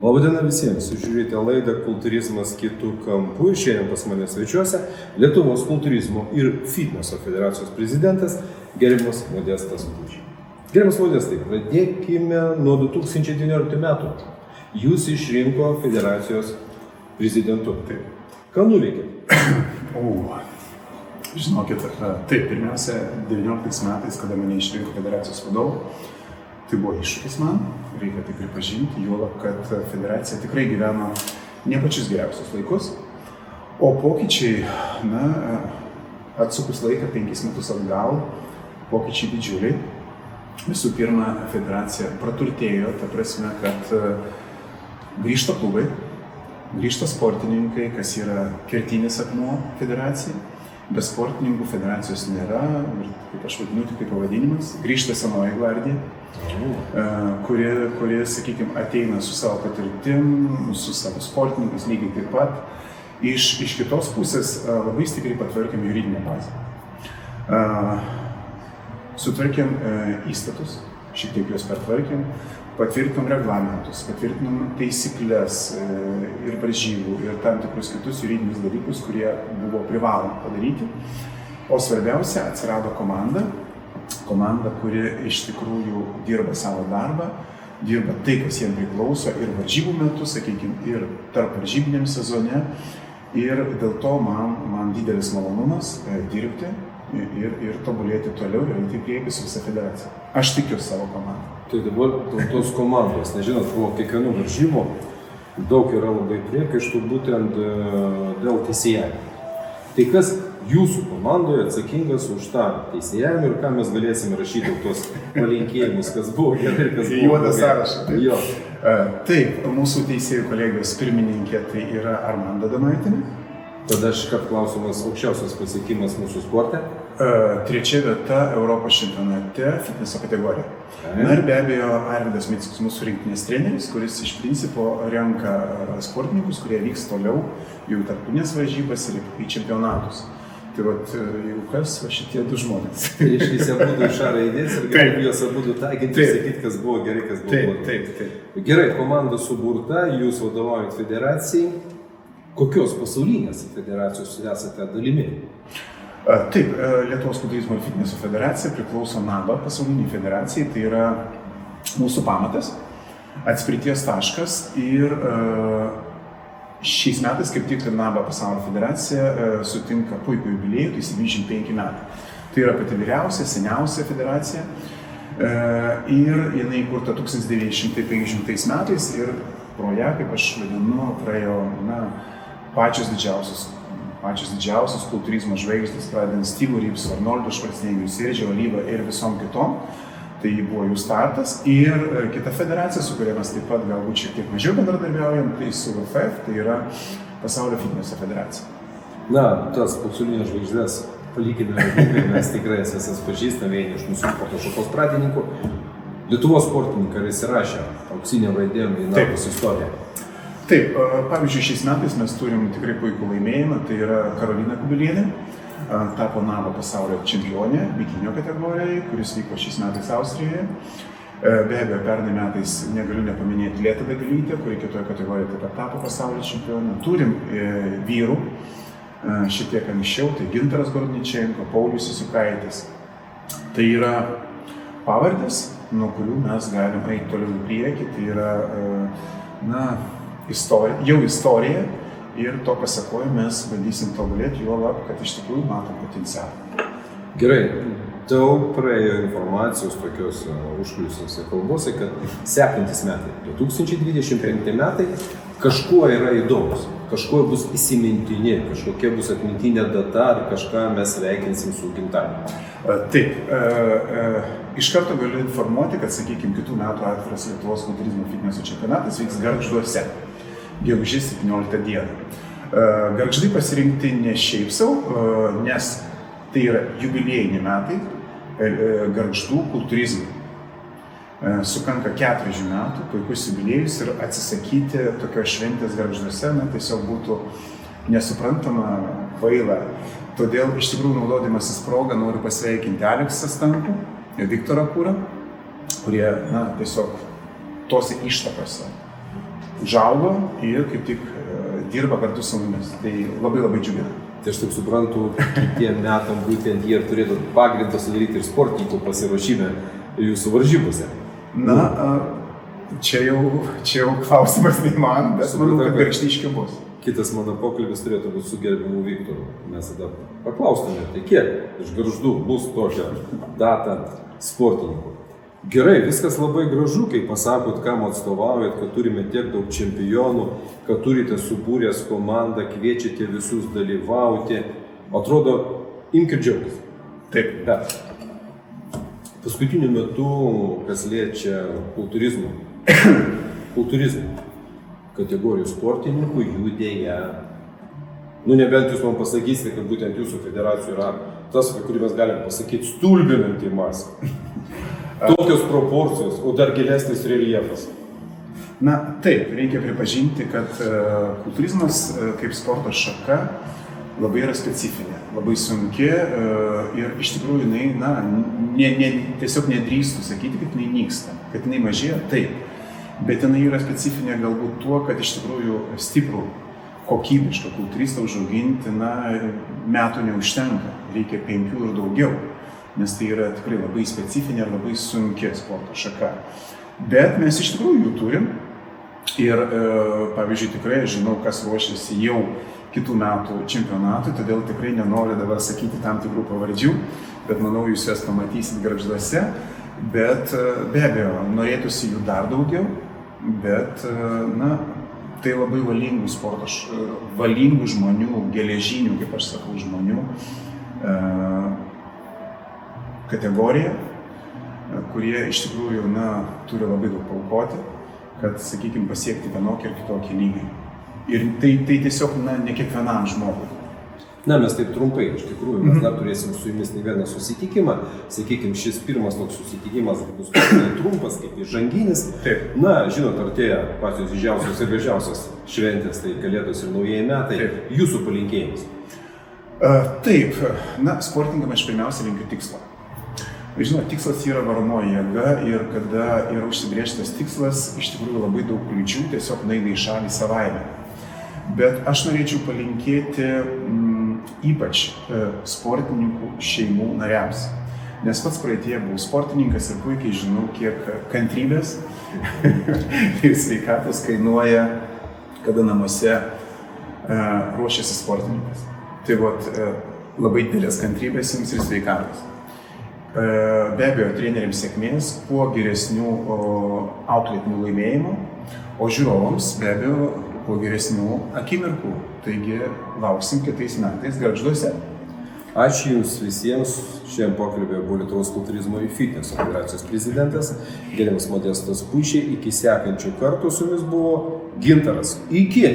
Labadiena visiems, žiūrite laidą Kultūrizmas kitų kampų ir šiandien pas mane svečiuose Lietuvos kultūrizmo ir fitneso federacijos prezidentas gerbiamas Modestas Bučys. Gerbiamas Modestai, pradėkime nuo 2019 metų. Jūs išrinko federacijos prezidentu. Ką nuveikė? Žinokit, taip, pirmiausia, 19 metais, kada mane išrinko federacijos vadovu, tai buvo iššūkis man, reikia tai pripažinti, juolab, kad federacija tikrai gyveno ne pačius geriausius laikus, o pokyčiai, atsukus laiką 5 metus atgal, pokyčiai didžiuliai. Visų pirma, federacija praturtėjo, ta prasme, kad grįžta klubai, grįžta sportininkai, kas yra kertinis akmuo federacijai. Be sportininkų federacijos nėra, ir kaip aš vadinu, tik kaip pavadinimas, grįžta senoji gvardija, kuri, sakykime, ateina su savo patirtim, su savo sportininkais lygiai taip pat. Iš kitos pusės labai stipriai patvarkėm juridinę bazę. Sutvarkėm įstatus, šiek tiek juos pertvarkėm, patvirtinom reglamentus, patvirtinom taisyklės ir varžybų ir tam tikrus kitus juridinius dalykus, kurie buvo privaloma padaryti. O svarbiausia, atsirado komanda, kuri iš tikrųjų dirba savo darbą, dirba tai, kas jiems priklauso ir varžybų metu, sakykime, ir tarp varžybiniam sezone. Ir dėl to man didelis malonumas dirbti ir tobulėti toliau ir eiti į priekį su visa federacija. Aš tikiu savo komandą. Tai dabar tos komandos, nežinot, po kiekvienų varžybų daug yra labai priekaištų būtent dėl teisėjavimo. Tai kas jūsų komandoje atsakingas už tą teisėjavimą ir ką mes galėsime rašyti tuos palinkėjimus, kas buvo gerai ir kas buvo juodą sąrašą. Jo. Taip, mūsų teisėjų kolegijos pirmininkė tai yra Armanda Donaitinė. Tada šįkart klausimas aukščiausias pasiekimas mūsų sporte. 3 vieta Europos čempionate fitneso kategorija. Na ir be abejo Arvydas Mickus, mūsų rinktinės treneris, kuris iš principo renka sportininkus, kurie vyks toliau jau tarptautinės varžybas ir į čempionatus. Tai vat, jeigu kas, šitie du žmonės. Tai iškis abudu iš A raidės ir galbūt juos abudu taginti ir sakyti, kas buvo gerai, kas buvo blogai. Taip. Gerai, komanda suburta, jūs vadovaujat federacijai. Kokios pasaulinės federacijos esate dalimi? Taip, Lietuvos kultūrizmo ir fitneso federacija priklauso NABA pasauliniai federacijai, tai yra mūsų pamatas, atspirties taškas ir šiais metais kaip tik NABA pasaulio federacija sutinka puikų jubiliejų, tai 75 metai. Tai yra pati vyriausia, seniausia federacija ir jinai įkurta 1950 metais ir pro ją, kaip aš vadinu, praėjo pačios didžiausios kultūrizmo žvaigždės, pradedant Steve'u Reevesu, Arnoldu Švarcnegeriu, Sergio Oliva ir visom kitom. Tai buvo jų startas. Ir kita federacija, su kuria mes taip pat galbūt šiek tiek mažiau bendradarbiaujam, tai su VFF, tai yra Pasaulio fitneso federacija. Tas pasaulinės žvaigždės palikime, mes tikrai visas pažįstame vieni iš mūsų sporto šakos pradininkų. Lietuvos sportininkai įsirašė auksinę raidėm į NABOS istoriją. Taip, pavyzdžiui, šiais metais mes turim tikrai puikų laimėjimą, tai yra Karolina Kubilienė, tapo NABA pasaulio čempionė bikinio kategorijoje, kuris vyko šiais metais Austrijoje. Be abejo, pernai metais negaliu nepaminėti Lietą Dagalytę, kuri kitoje kategorijoje taip pat tapo pasaulio čempionė. Turim vyrų, šiek tiek anksčiau, tai Gintaras Gorničenko, Paulius Isukaitis. Tai yra pavardės, nuo kurių mes galim eiti toliau į priekį, tai yra, istorija ir to pasakoje mes bandysim tobulėti, juolab, kad iš tikrųjų matom potencialą. Gerai, daug praėjo informacijos tokios užkulisiuose kalbose, kad sekantis metai, 2025 metai, kažkuo yra įdomus, kažkuo bus įsimintini, kažkokia bus atmintinė data ar kažką mes sveikinsim su gimtadieniu. Taip, iš karto galiu informuoti, kad, sakykime, kitų metų atviras Lietuvos kultūrizmo fitneso čempionatas vyks Gargžduose, gegužės 17 dieną. Gargždai pasirinkti ne šiaip sau, nes tai yra jubiliejiniai metai Gargždų kultūrizmui. Sukanka 40 metų, puikus jubiliejus ir atsisakyti tokios šventės Gargžduose, tiesiog būtų nesuprantama, kvaila. Todėl iš tikrųjų naudodamasis progą noriu pasveikinti Aleksą Stankų ir Viktorą Kūrą, kurie tiesiog tose ištakose užaugo ir kaip tik dirba kartu su mumis. Tai labai labai džiugina. Tai aš taip suprantu, kitiem metam būtent jie ir turėtų pagrindą sudaryti ir sportininkų pasiruošime jūsų varžybose. Na, čia jau klausimas ne man, bet manau, kad Gargždiškių bus. Kitas mano pokalbis turėtų būti su gerbiamu Viktoru. Mes tada paklaustume, tai kiek iš Gargždų bus tokia data sportininkų. Gerai, viskas labai gražu, kai pasakot, kam atstovaujat, kad turime tiek daug čempionų, kad turite subūręs komandą, kviečiate visus dalyvauti. Atrodo, imk ir džiaugtis. Taip. Bet paskutiniu metu, kas liečia kultūrizmą kategorijų sportininkų, jų dėja. Nebent jūs man pasakysite, kad būtent jūsų federacijų yra tas, apie kurį mes galime pasakyti, stulbinantį masę. Tokios proporcijos, o dar gilesnis reljefas. Na, taip, reikia pripažinti, kad kultūrizmas kaip sporto šaka labai yra specifinė, labai sunki ir iš tikrųjų jinai, tiesiog nedrįstų sakyti, kad jinai nyksta, kad jinai mažėja, taip. Bet jinai yra specifinė galbūt tuo, kad iš tikrųjų stiprų, kokybišką kultūristą užauginti, metų neužtenka, reikia 5 ir daugiau. Nes tai yra tikrai labai specifinė ir labai sunki sporto šaka. Bet mes iš tikrųjų jų turim ir, pavyzdžiui, tikrai žinau, kas ruošiasi jau kitų metų čempionatui, todėl tikrai nenoriu dabar sakyti tam tikrų pavardžių, bet manau, jūs jas pamatysit Gargžduose, bet be abejo, norėtųsi jų dar daugiau, bet, tai labai valingų žmonių, geležinių, kaip aš sakau, žmonių, kategorija, kurie iš tikrųjų turi labai daug paaukoti, kad, sakykime, pasiekti vienokį ir kitokį lygį. Ir tai tiesiog ne kiekvienam žmogui. Mes taip trumpai, iš tikrųjų, mes dar turėsim su jumis ne vieną susitikimą. Sakykime, šis pirmas toks susitikimas bus trumpas, kaip įžanginis. Taip. Žinot, artėja pačios didžiausios ir gražiausios šventės, tai Kalėdos ir naujieji metai. Taip. Jūsų palinkėjimas. Taip, sportininkam aš pirmiausia linkiu tikslo. Žinot, tikslas yra varomoji jėga ir kada yra užsibrėžtas tikslas, iš tikrųjų labai daug kliūčių tiesiog nueina į šalį savaime. Bet aš norėčiau palinkėti ypač sportininkų šeimų nariams. Nes pats praeityje buvau sportininkas ir puikiai žinau, kiek kantrybės ir sveikatos kainuoja, kada namuose ruošiasi sportininkas. Tai labai didelės kantrybės jums ir sveikatos. Be abejo, treneriams sėkmės, kuo geresnių auklėtinių laimėjimų, o žiūrovams be abejo, kuo geresnių akimirkų. Taigi, lauksim kitais metais Gargžduose. Ačiū Jums visiems. Šiandien pokalbėje buvo Lietuvos kultūrizmo ir fitneso federacijos prezidentas, gerbiamas Modestas Puišiai. Iki sekančių kartų su jumis buvo Gintaras. Iki!